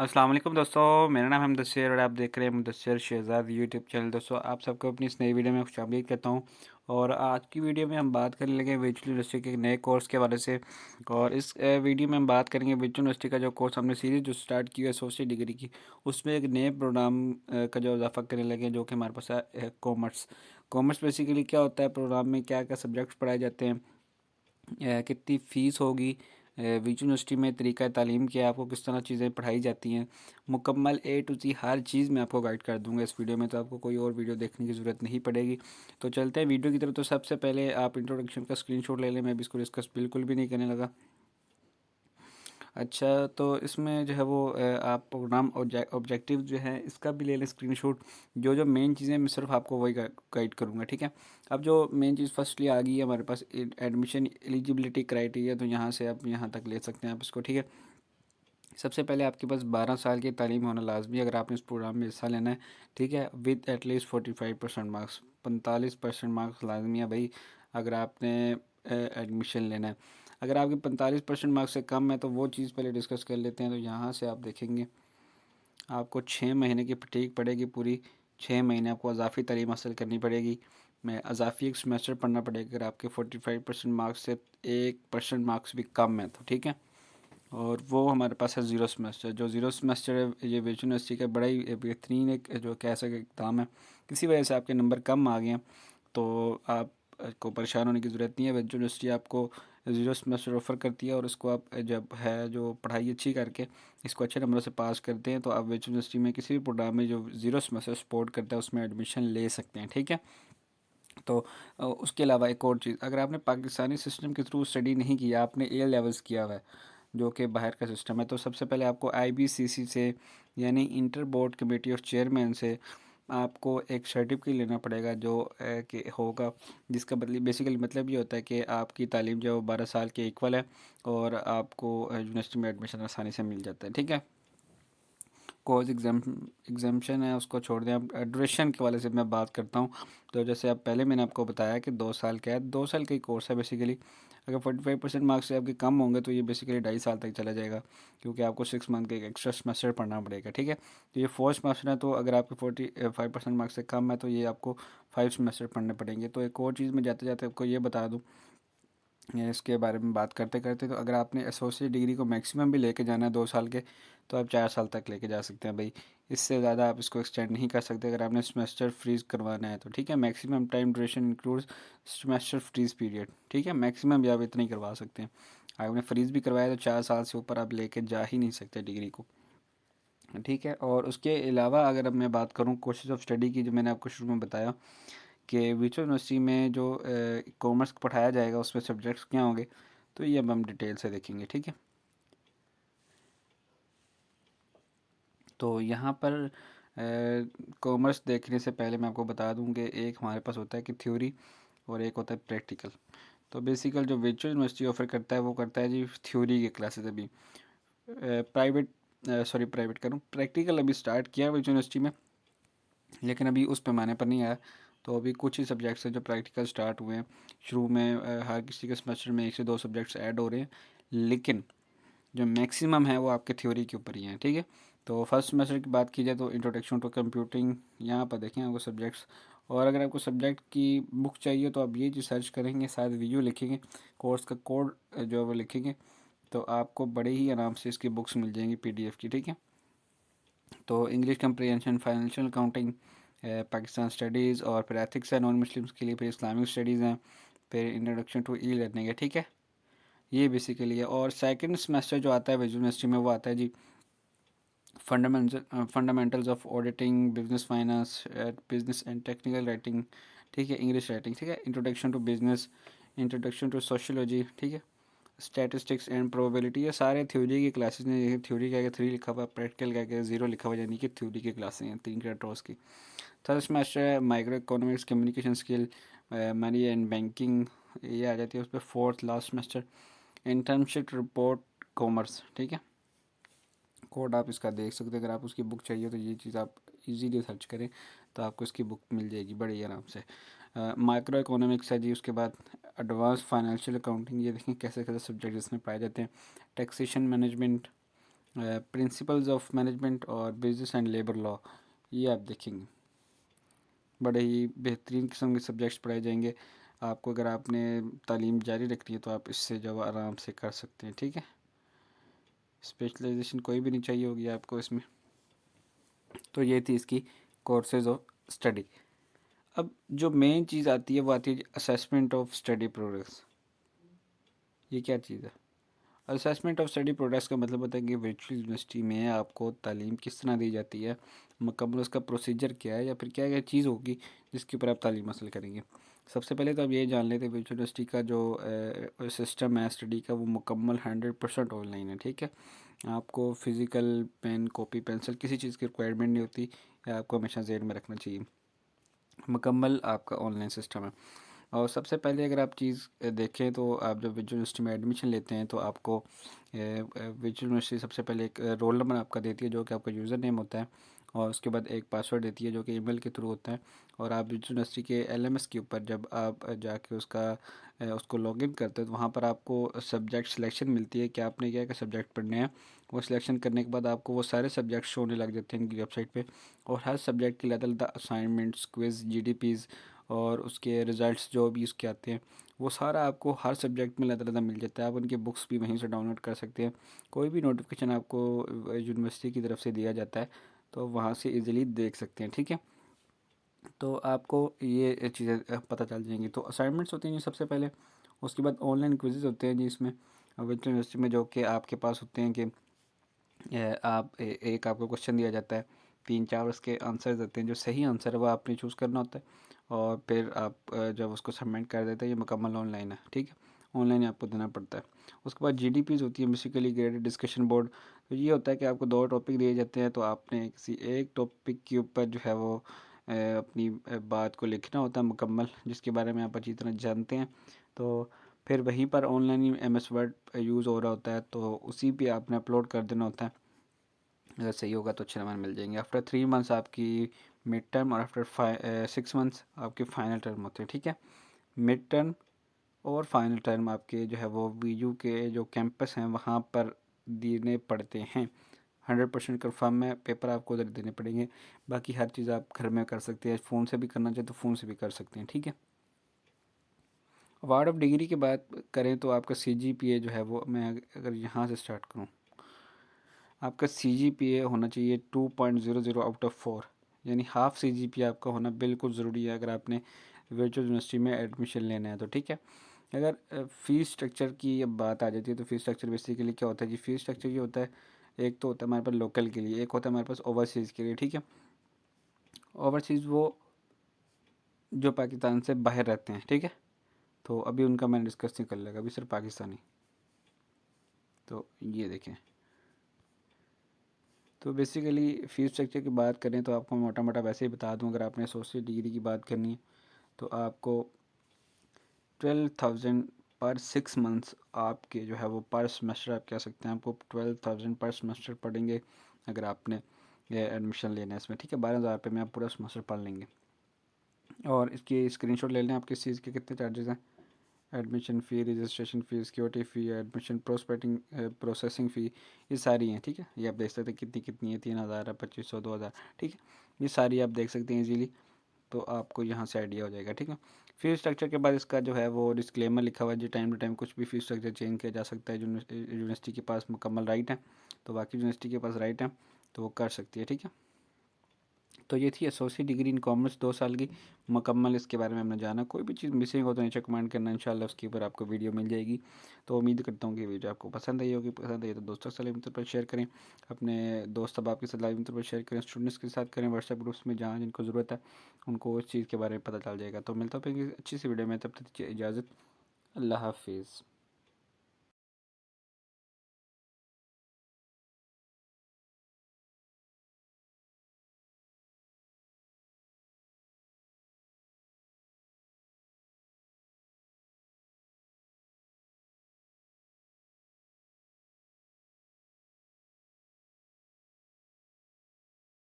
अस्सलाम वालेकुम दोस्तों, मेरा नाम है मुदस्सिर और आप देख रहे हैं मुदस्सिर शहज़ाद यूट्यूब चैनल। दोस्तों आप सबको अपनी इस नई वीडियो में खुशामदीद कहता हूँ। और आज की वीडियो में हम बात करने लगे वर्चुअल यूनिवर्सिटी के नए कोर्स के हवाले से। और इस वीडियो में हम बात करेंगे वर्चुअल यूनिवर्सिटी का जो कोर्स हमने सीरीज जो स्टार्ट की है एसोसिएट डिग्री की, उसमें एक नए प्रोग्राम का जो इजाफा करने लगे जो कि हमारे पास है कॉमर्स। कॉमर्स बेसिकली क्या होता है, प्रोग्राम में क्या क्या सब्जेक्ट्स पढ़ाए जाते हैं, कितनी फ़ीस होगी, विच यूनिवर्सिटी में तरीका तालीम क्या है, आपको किस तरह चीज़ें पढ़ाई जाती हैं, मुकम्मल ए टू ज़ी हर चीज़ मैं आपको गाइड कर दूंगा इस वीडियो में। तो आपको कोई और वीडियो देखने की ज़रूरत नहीं पड़ेगी। तो चलते हैं वीडियो की तरफ। तो सबसे पहले आप इंट्रोडक्शन का स्क्रीनशॉट ले लें, मैं भी इसको डिस्कस बिल्कुल भी नहीं करने लगा। अच्छा, तो इसमें जो है वो आप प्रोग्राम ऑब्जेक्टिव जो है इसका भी ले लें स्क्रीनशॉट। जो जो मेन चीज़ें मैं सिर्फ आपको वही गाइड करूँगा, ठीक है। अब जो मेन चीज़ फर्स्टली आ गई है हमारे पास, एडमिशन एलिजिबिलिटी क्राइटेरिया, तो यहाँ से आप यहाँ तक ले सकते हैं आप इसको, ठीक है। सबसे पहले आपके पास 12 साल की तालीम होना लाजमी अगर आपने इस प्रोग्राम में हिस्सा लेना है, ठीक है, विद एटलीस्ट 45% मार्क्स। 45% मार्क्स लाजमी है भाई अगर आपने एडमिशन लेना है। अगर आपके 45% मार्क्स से कम है तो वो चीज़ पहले डिस्कस कर लेते हैं। तो यहाँ से आप देखेंगे आपको 6 महीने की फटीक पड़ेगी पूरी। 6 महीने आपको अजाफ़ी तालीम हासिल करनी पड़ेगी। मैं अजाफ़ी एक सेमेस्टर पढ़ना पड़ेगा अगर आपके 45% मार्क्स से 1% मार्क्स भी कम है तो, ठीक है। और वो हमारे पास है ज़ीरो सेमेस्टर। जो ज़ीरो सेमेस्टर है ये वर्चुअल यूनिवर्सिटी का बड़ा ही बेहतरीन एक जो कह सके एग्ज़ाम है। किसी वजह से आपके नंबर कम आ गए हैं तो आप को परेशान होने की ज़रूरत नहीं है। वर्चुअल यूनिवर्सिटी आपको ज़ीरो सेमेस्टर ऑफ़र करती है और इसको आप जब है जो पढ़ाई अच्छी करके इसको अच्छे नंबरों से पास करते हैं तो आप वर्चुअल यूनिवर्सिटी में किसी भी प्रोग्राम में जो ज़ीरो सेमेस्टर सपोर्ट करता है उसमें एडमिशन ले सकते हैं, ठीक है। तो उसके अलावा एक और चीज़, अगर आपने पाकिस्तानी सिस्टम के थ्रू स्टडी नहीं किया, आपने ए लेवल्स किया हुआ है जो कि बाहर का सिस्टम है, तो सबसे पहले आपको आईबीसीसी से यानी inter board committee of chairman से आपको एक सर्टिफिकेट लेना पड़ेगा जो कि होगा, जिसका मतलब बेसिकली मतलब ये होता है कि आपकी तालीम जो 12 साल के इक्वल है और आपको यूनिवर्सिटी में एडमिशन आसानी से मिल जाता है, ठीक है। कोर्स एग्जामेशन है उसको छोड़ दें। अब ड्यूरेशन के वाले से मैं बात करता हूँ। तो जैसे अब पहले मैंने आपको बताया कि 2 साल का है, 2 साल का ही कोर्स है बेसिकली। अगर 45% मार्क्स से आपके कम होंगे तो ये बेसिकली 2.5 साल तक चला जाएगा, क्योंकि आपको 6 मंथ का एक एक्स्ट्रा सेमेस्टर पढ़ना पड़ेगा, ठीक है। तो ये 4 सेमेस्टर है, तो अगर आपके 45% मार्क्स से कम है तो ये आपको 5 सेमेस्टर पढ़ने पड़ेंगे। तो एक और चीज़ मैं जाते जाते आपको ये बता दूँ, इसके बारे में बात करते करते, तो अगर आपने एसोसिएट डिग्री को मैक्सिमम भी लेके जाना है 2 साल के, तो आप 4 साल तक लेके जा सकते हैं भाई। इससे ज़्यादा आप इसको एक्सटेंड नहीं कर सकते अगर आपने सेमेस्टर फ्रीज करवाना है तो, ठीक है। Maximum time duration includes semester freeze period, ठीक है। मैक्सिमम भी आप इतना ही करवा सकते हैं। अगर आपने फ्रीज भी करवाया तो 4 साल से ऊपर आप लेके जा ही नहीं सकते डिग्री को, ठीक है। और उसके अलावा अगर अब मैं बात करूँ कोर्सेज ऑफ स्टडी की, जो मैंने आपको शुरू में बताया कि वर्चुअल यूनिवर्सिटी में जो कॉमर्स पढ़ाया जाएगा उसमें सब्जेक्ट्स क्या होंगे, तो ये अब हम डिटेल से देखेंगे, ठीक है। तो यहाँ पर कॉमर्स देखने से पहले मैं आपको बता दूँ कि एक हमारे पास होता है कि थ्योरी और एक होता है प्रैक्टिकल। तो बेसिकल जो वर्चुअल यूनिवर्सिटी ऑफर करता है वो करता है जी थ्योरी की क्लासेस। अभी प्राइवेट प्राइवेट करूँ, प्रैक्टिकल अभी स्टार्ट किया है वर्चुअल यूनिवर्सिटी में, लेकिन अभी उस पैमाने पर नहीं आया। तो अभी कुछ ही सब्जेक्ट्स हैं जो प्रैक्टिकल स्टार्ट हुए हैं। शुरू में हर किसी के सेमेस्टर में 1 से 2 सब्जेक्ट्स ऐड हो रहे हैं, लेकिन जो मैक्सिमम है वो आपके थ्योरी के ऊपर ही है, ठीक है। तो फर्स्ट सेमेस्टर की बात की जाए तो इंट्रोडक्शन टू कंप्यूटिंग, यहाँ पर देखें आपको सब्जेक्ट्स। और अगर आपको सब्जेक्ट की बुक चाहिए तो आप ये जो सर्च करेंगे, शायद वीडियो लिखेंगे, कोर्स का कोड जो है वो लिखेंगे, तो आपको बड़े ही आराम से इसकी बुक्स मिल जाएंगी पीडीएफ की, ठीक है। तो English comprehension, financial accounting, Pakistan studies, और फिर एथिक्स है नॉन मुस्लिम्स के लिए, फिर इस्लामिक स्टडीज़ हैं, फिर इंट्रोडक्शन टू ई लर्निंग है, ठीक है। ये बेसिकली है। और सेकंड सेमेस्टर जो आता है विजुअल यूनिवर्सिटी में वो आता है जी fundamentals of auditing, business finance, business and technical writing, ठीक है, इंग्लिश राइटिंग, ठीक है, introduction to business, introduction to sociology, ठीक है, स्टैटिस्टिक्स एंड प्रोबेबिलिटी। ये सारे थ्योरी की क्लासेस हैं। ये थ्योरी का 3 लिखा हुआ, प्रैक्टिकल का 0 लिखा हुआ, यानी कि थ्योरी की क्लासें हैं 3 क्रेडिट की। थर्ड सेमेस्टर है micro economics, communication skill, money and banking, ये आ जाती है उस पर। Fourth last semester internship report commerce, ठीक है। कोड आप इसका देख सकते हैं, अगर आप उसकी बुक चाहिए तो ये चीज़ आप इजीली सर्च करें तो आपको इसकी बुक मिल जाएगी बड़े आराम से। माइक्रो इकोनॉमिक्स है जी, उसके बाद एडवांस फाइनेंशियल अकाउंटिंग, ये देखें कैसे कैसे सब्जेक्ट इसमें पाए जाते हैं। Taxation management, principles of management और बिजनेस एंड लेबर लॉ, ये आप देखेंगे। बड़े ही बेहतरीन किस्म के सब्जेक्ट्स पढ़ाए जाएंगे आपको। अगर आपने तालीम जारी रखनी है तो आप इससे जो आराम से कर सकते हैं, ठीक है। स्पेशलाइजेशन कोई भी नहीं चाहिए होगी आपको इसमें। तो ये थी इसकी कोर्सेज ऑफ स्टडी। अब जो मेन चीज़ आती है वो आती है असेसमेंट ऑफ स्टडी प्रोग्रेस। ये क्या चीज़ है? असेसमेंट ऑफ स्टडी प्रोग्रेस का मतलब होता है कि वर्चुअल यूनिवर्सिटी में आपको तालीम किस तरह दी जाती है, मुकम्मल उसका प्रोसीजर क्या है, या फिर क्या क्या चीज़ होगी जिसके ऊपर आप तालीम हासिल करेंगे। सबसे पहले तो आप ये जान लेते हैं वर्चुअल यूनिवर्सिटी का जो सिस्टम है स्टडी का, वो मुकम्मल 100% ऑनलाइन है, ठीक है। आपको फ़िज़िकल पेन कॉपी पेंसिल किसी चीज़ की रिक्वायरमेंट नहीं होती, या आपको हमेशा जेहन में रखना चाहिए। मुकम्मल आपका ऑनलाइन सिस्टम है। और सबसे पहले अगर आप चीज़ देखें तो आप जब विजुअल यूनिवर्सिटी में एडमिशन लेते हैं तो आपको विजुअल यूनिवर्सिटी सबसे पहले एक रोल नंबर आपका देती है जो कि आपका यूज़र नेम होता है, और उसके बाद एक पासवर्ड देती है जो कि ईमेल के थ्रू होता है। और आप विजुअल यूनिवर्सिटी के एलएमएस के ऊपर जब आप जाके उसको लॉगिन करते हैं तो वहाँ पर आपको सब्जेक्ट सिलेक्शन मिलती है कि आपने क्या क्या सब्जेक्ट पढ़ने हैं। वो सिलेक्शन करने के बाद आपको वो सारे सब्जेक्ट शो होने लग जाते हैं इनकी वेबसाइट पे, और हर सब्जेक्ट के लिए अलग असाइनमेंट्स, क्विज़, जीडीपीज़ और उसके रिज़ल्ट्स जो भी उसके आते हैं, वो सारा आपको हर सब्जेक्ट में अलग मिल जाता है। आप उनके बुक्स भी वहीं से डाउनलोड कर सकते हैं। कोई भी नोटिफिकेशन आपको यूनिवर्सिटी की तरफ से दिया जाता है तो वहाँ से इजीली देख सकते हैं, ठीक है। तो आपको ये चीज़ें पता चल जाएंगी। तो असाइनमेंट्स होते हैं जी सबसे पहले, उसके बाद ऑनलाइन क्विज़ेज़ होते हैं जी इसमें विजुअल यूनिवर्सिटी में, जो कि आपके पास होते हैं कि एक आपको क्वेश्चन दिया जाता है, 3-4 उसके आंसर देते हैं, जो सही आंसर है वो आपने चूज़ करना होता है, और फिर आप जब उसको सबमिट कर देते हैं ये मुकम्मल ऑनलाइन है, ठीक है। ऑनलाइन आपको देना पड़ता है। उसके बाद जीडीपीज़ होती है, बेसिकली ग्रेडेड डिस्कशन बोर्ड। तो ये होता है कि आपको 2 टॉपिक दिए जाते हैं, तो आपने किसी एक टॉपिक के ऊपर जो है वो अपनी बात को लिखना होता है मुकम्मल, जिसके बारे में आप अच्छी तरह जानते हैं। तो फिर वहीं पर ऑनलाइन ही एम एस वर्ड यूज़ हो रहा होता है, तो उसी पे आपने अपलोड कर देना होता है। अगर सही होगा तो अच्छे नंबर मिल जाएंगे। आफ्टर 3 मंथ्स आपकी मिड टर्म, और आफ्टर 6 मंथ्स आपके फाइनल टर्म होते हैं, ठीक है। मिड टर्म और फाइनल टर्म आपके जो है वो वीयू के जो कैंपस हैं वहाँ पर देने पड़ते हैं। 100% कन्फर्म है, पेपर आपको उधर देने पड़ेंगे। बाकी हर चीज़ आप घर में कर सकते हैं, फ़ोन से भी करना चाहे तो फ़ोन से भी कर सकते हैं, ठीक है। अवार्ड ऑफ डिग्री की बात करें तो आपका CGPA जो है वो, मैं अगर यहाँ से स्टार्ट करूँ, आपका CGPA होना चाहिए 2.00 आउट ऑफ 4, यानी हाफ CGPA आपका होना बिल्कुल ज़रूरी है अगर आपने वर्चुअल यूनिवर्सिटी में एडमिशन लेना है तो, ठीक है। अगर फ़ीस स्ट्रक्चर की अब बात आ जाती है तो फ़ीस स्ट्रक्चर बेसिकली क्या होता है जी? फ़ीस स्ट्रक्चर ये होता है, एक तो होता है हमारे पास लोकल के लिए, एक होता है हमारे पास ओवरसीज़ के लिए, ठीक है। ओवरसीज़ वो जो पाकिस्तान से बाहर रहते हैं, ठीक है। तो अभी उनका मैंने डिस्कस नहीं कर लेगा, अभी सिर्फ पाकिस्तानी। तो ये देखें, तो बेसिकली फ़ीस स्ट्रक्चर की बात करें तो आपको मोटा मोटा वैसे ही बता दूं, अगर आपने एसोसिएट डिग्री की बात करनी है तो आपको 12,000 पर 6 मंथ्स आपके जो है वो पर सेमेस्टर आप कह सकते हैं, आपको 12,000 पर सेमेस्टर पढ़ेंगे अगर आपने ये एडमिशन लेना है इसमें, ठीक है। 12,000 रुपये में आप पूरा सेमेस्टर पढ़ लेंगे। और इसकी स्क्रीनशॉट ले लें आप किस चीज़ के कितने चार्जेस हैं। Admission fee, registration fee, security fee, admission processing fee, ये सारी हैं, ठीक है। ये आप देख सकते हैं कितनी कितनी है, 3,000 है, 2,500, 2,000, ठीक है। ये सारी आप देख सकते हैं इजीली, तो आपको यहाँ से आइडिया हो जाएगा, ठीक है। फीस स्ट्रक्चर के बाद इसका जो है वो डिस्क्लेमर लिखा हुआ है जी, टाइम टू टाइम कुछ भी फीस स्ट्रक्चर चेंज किया जा सकता है। यूनिवर्सिटी के पास मुकम्मल राइट है, तो बाकी यूनिवर्सिटी के पास राइट है तो वो कर सकती है, ठीक है। तो ये थी एसोसिएट डिग्री इन कॉमर्स 2 साल की मुकम्मल, इसके बारे में हमने जाना। कोई भी चीज़ मिसिंग हो तो नीचे कमेंट करना, इंशाल्लाह उसके ऊपर आपको वीडियो मिल जाएगी। तो उम्मीद करता हूँ कि वीडियो आपको पसंद आई होगी। पसंद आई तो दोस्तों के साथ लाइव मित्रों पर शेयर करें, अपने दोस्त अब आपके साथ लाइव मित्रों पर शेयर करें, स्टूडेंट्स के साथ करें, व्हाट्सएप ग्रुप्स में जहाँ जिनको ज़रूरत है उनको उस चीज़ के बारे में पता चल जाएगा। तो मिलता हूँ फिर अच्छी सी वीडियो में, तब तक इजाज़त, अल्लाह हाफिज़।